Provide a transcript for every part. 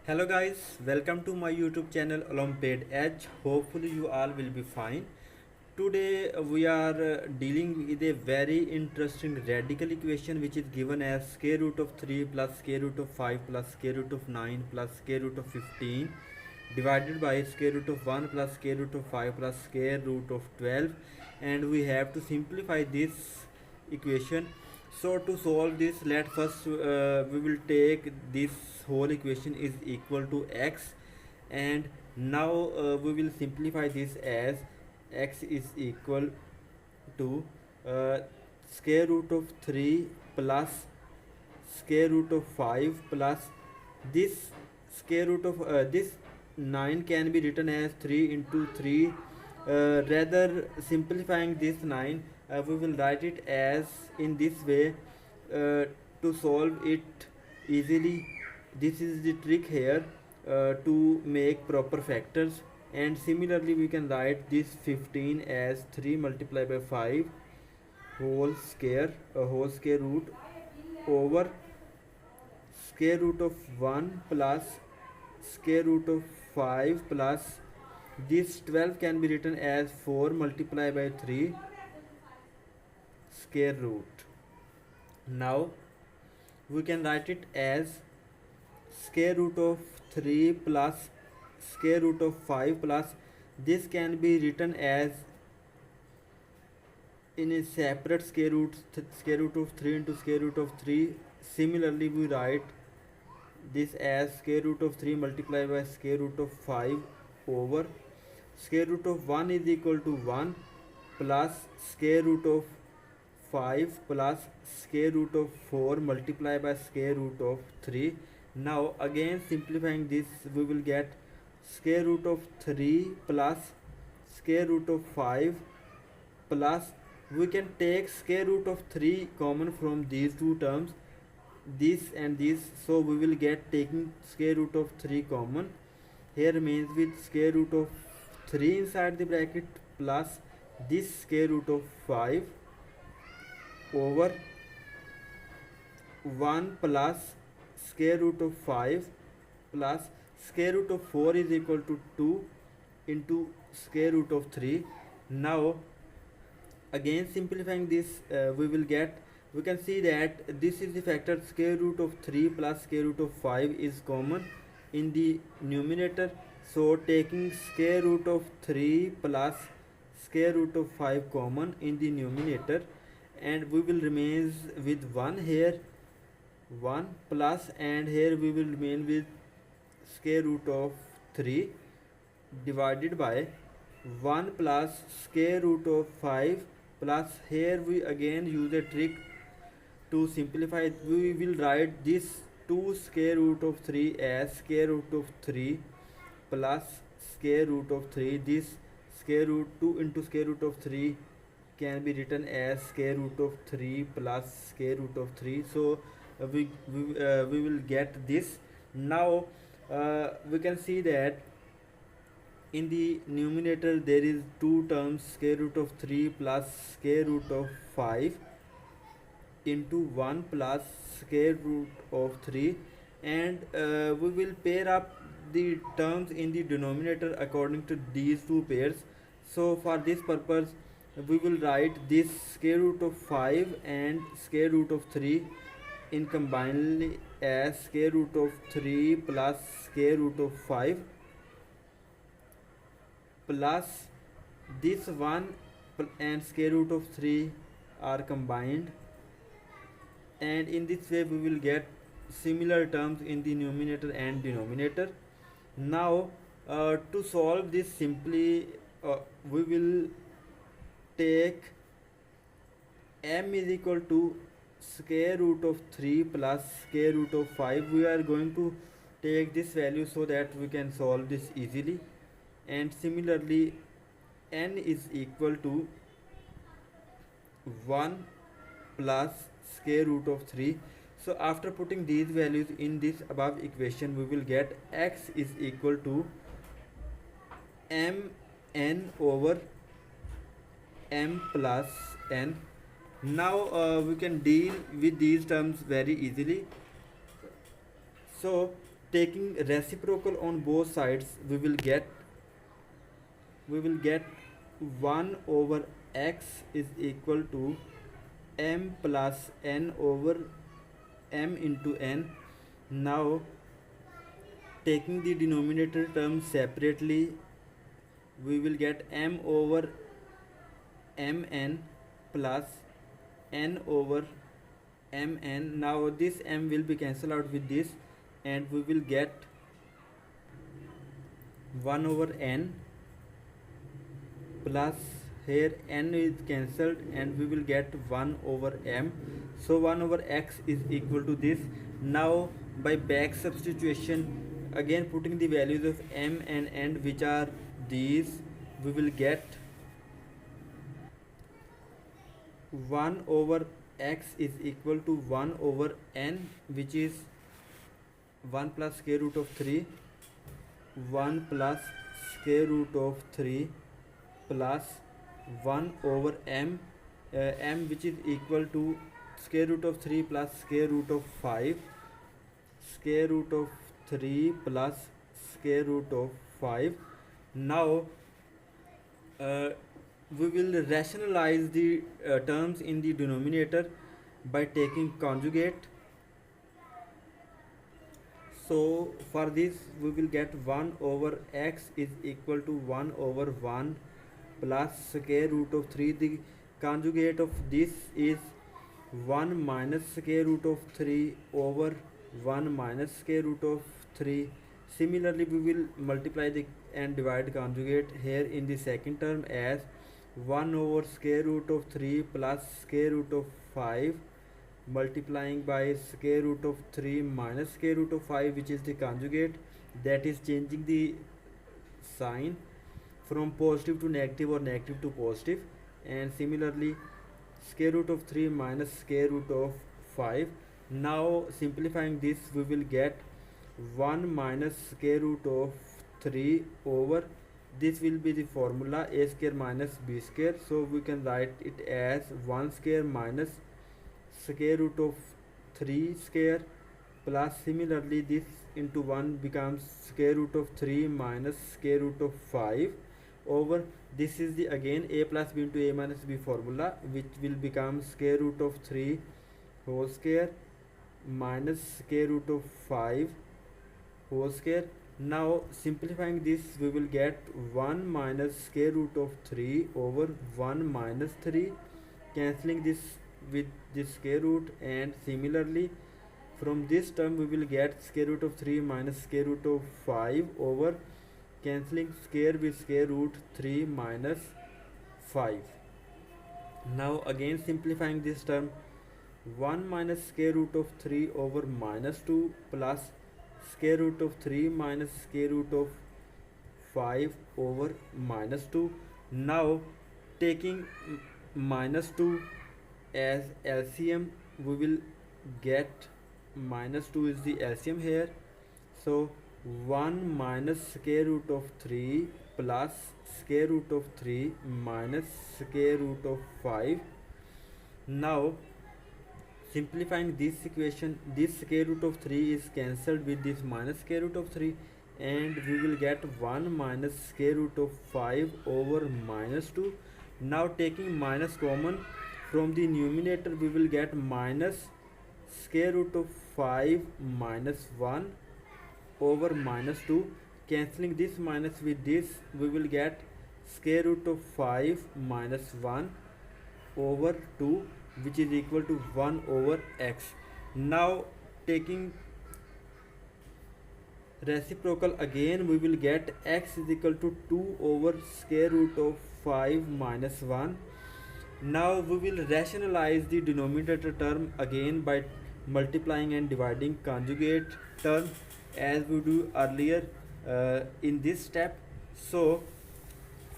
Hello guys, welcome to my YouTube channel Olympiad Edge. Hopefully you all will be fine. Today we are dealing with a very interesting radical equation which is given as square root of 3 plus square root of 5 plus square root of 9 plus square root of 15 divided by square root of 1 plus square root of 5 plus square root of 12, and we have to simplify this equation. So to solve this, let first we will take this whole equation is equal to x, and now we will simplify this as x is equal to uh, square root of 3 plus square root of 5 plus this square root of this 9 can be written as 3 into 3. Rather simplifying this 9, we will write it as in this way to solve it easily. This is the trick here to make proper factors. And similarly we can write this 15 as 3 multiplied by 5 whole square root over square root of 1 plus square root of 5 plus this 12 can be written as 4 multiplied by 3 square root. Now we can write it as square root of 3 plus square root of 5 plus this can be written as in a separate square root of 3 into square root of 3. Similarly we write this as square root of 3 multiplied by square root of 5 over square root of 1 is equal to 1 plus square root of 5 plus square root of 4 multiplied by square root of 3. Now again simplifying this, we will get square root of 3 plus square root of 5 plus we can take square root of 3 common from these two terms, this and this, so we will get taking square root of 3 common. Here remains with square root of 3 inside the bracket plus this square root of 5 over 1 plus square root of 5 plus square root of 4 is equal to 2 into square root of 3. Now again simplifying this, we can see that this is the factor square root of 3 plus square root of 5 is common in the numerator, so taking square root of 3 plus square root of 5 common in the numerator, and we will remain with 1 here, 1 plus, and here we will remain with square root of 3 divided by 1 plus square root of 5 plus, here we again use a trick to simplify. We will write this 2 square root of 3 as square root of 3 plus square root of 3. This square root 2 into square root of 3 can be written as square root of 3 plus square root of 3. So we will get this. Now we can see that in the numerator there is two terms, square root of 3 plus square root of 5 into 1 plus square root of 3, and we will pair up the terms in the denominator according to these two pairs. So for this purpose we will write this square root of 5 and square root of 3 in combinedly as square root of 3 plus square root of 5 plus this 1 and square root of 3 are combined, and in this way we will get similar terms in the numerator and denominator. Now to solve this simply, we will take m is equal to square root of 3 plus square root of 5. We are going to take this value so that we can solve this easily, and similarly n is equal to 1 plus square root of 3. So after putting these values in this above equation, we will get x is equal to mn over m plus n. Now we can deal with these terms very easily. So taking reciprocal on both sides, we will get 1 over x is equal to m plus n over m into n. Now taking the denominator term separately, we will get m over mn plus n over mn. Now this m will be cancelled out with this, and we will get 1 over n plus, here n is cancelled, and we will get 1 over m. So 1 over x is equal to this. Now by back substitution, again putting the values of m and n, which are these, we will get 1 over x is equal to 1 over n, which is 1 plus square root of 3, 1 plus square root of 3 plus 1 over m, m which is equal to square root of 3 plus square root of 5, square root of 3 plus square root of 5. Now we will rationalize the terms in the denominator by taking conjugate. So for this we will get 1 over x is equal to 1 over 1 plus square root of 3. The conjugate of this is 1 minus square root of 3 over 1 minus square root of 3. Similarly, we will multiply the and divide conjugate here in the second term as 1 over square root of 3 plus square root of 5 multiplying by square root of 3 minus square root of 5, which is the conjugate, that is changing the sign from positive to negative or negative to positive. And similarly square root of 3 minus square root of 5. Now simplifying this, we will get 1 minus square root of 3 over, this will be the formula a square minus b square, so we can write it as 1 square minus square root of 3 square plus, similarly this into 1 becomes square root of 3 minus square root of 5 over, this is the again a plus b into a minus b formula, which will become square root of 3 whole square minus square root of 5 whole square. Now simplifying this, we will get 1 minus square root of 3 over 1 minus 3, cancelling this with this square root, and similarly from this term we will get square root of 3 minus square root of 5 over, cancelling square with square root 3 minus 5. Now again simplifying this term, 1 minus square root of 3 over minus 2 plus square root of 3 minus square root of 5 over minus 2. Now taking minus 2 as LCM, we will get minus 2 is the LCM here, so 1 minus square root of 3 plus square root of 3 minus square root of 5. Now simplifying this equation, this square root of 3 is cancelled with this minus square root of 3, and we will get 1 minus square root of 5 over minus 2. Now taking minus common from the numerator, we will get minus square root of 5 minus 1 over minus 2, cancelling this minus with this, we will get square root of 5 minus 1 over 2, which is equal to 1 over x. Now taking reciprocal, again we will get x is equal to 2 over square root of 5 minus 1. Now we will rationalize the denominator term again by multiplying and dividing conjugate term as we do earlier in this step. So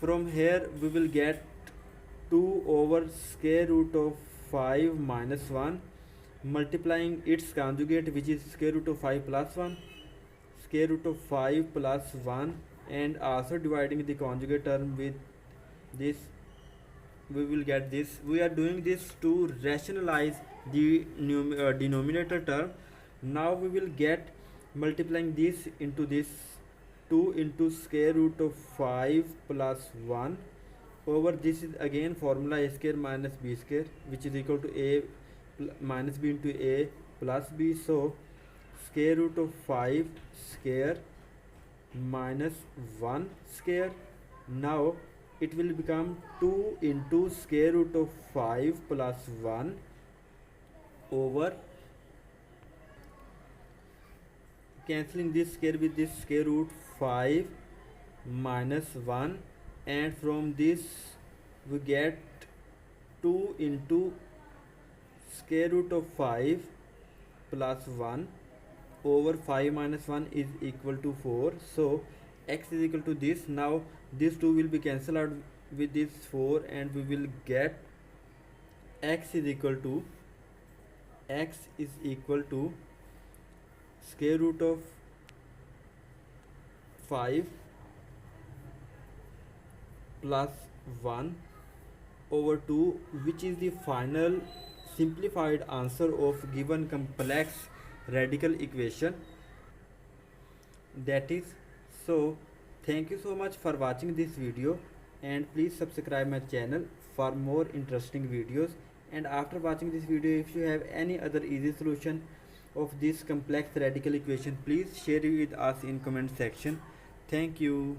from here we will get 2 over square root of 5 minus 1 multiplying its conjugate, which is square root of 5 plus 1, square root of 5 plus 1, and also dividing the conjugate term with this, we will get this. We are doing this to rationalize the denominator term. Now we will get multiplying this into this, 2 into square root of 5 plus 1 over this is again formula a square minus b square, which is equal to a minus b into a plus b. So square root of 5 square minus 1 square. Now it will become 2 into square root of 5 plus 1 over, cancelling this square with this, square root 5 minus 1, and from this we get 2 into square root of 5 plus 1 over 5 minus 1 is equal to 4. So x is equal to this. Now this 2 will be cancelled out with this 4 and we will get x is equal to square root of 5 plus 1 over 2, which is the final simplified answer of given complex radical equation. That is so. Thank you so much for watching this video, and please subscribe my channel for more interesting videos. And after watching this video, if you have any other easy solution of this complex radical equation, please share it with us in comment section. Thank you.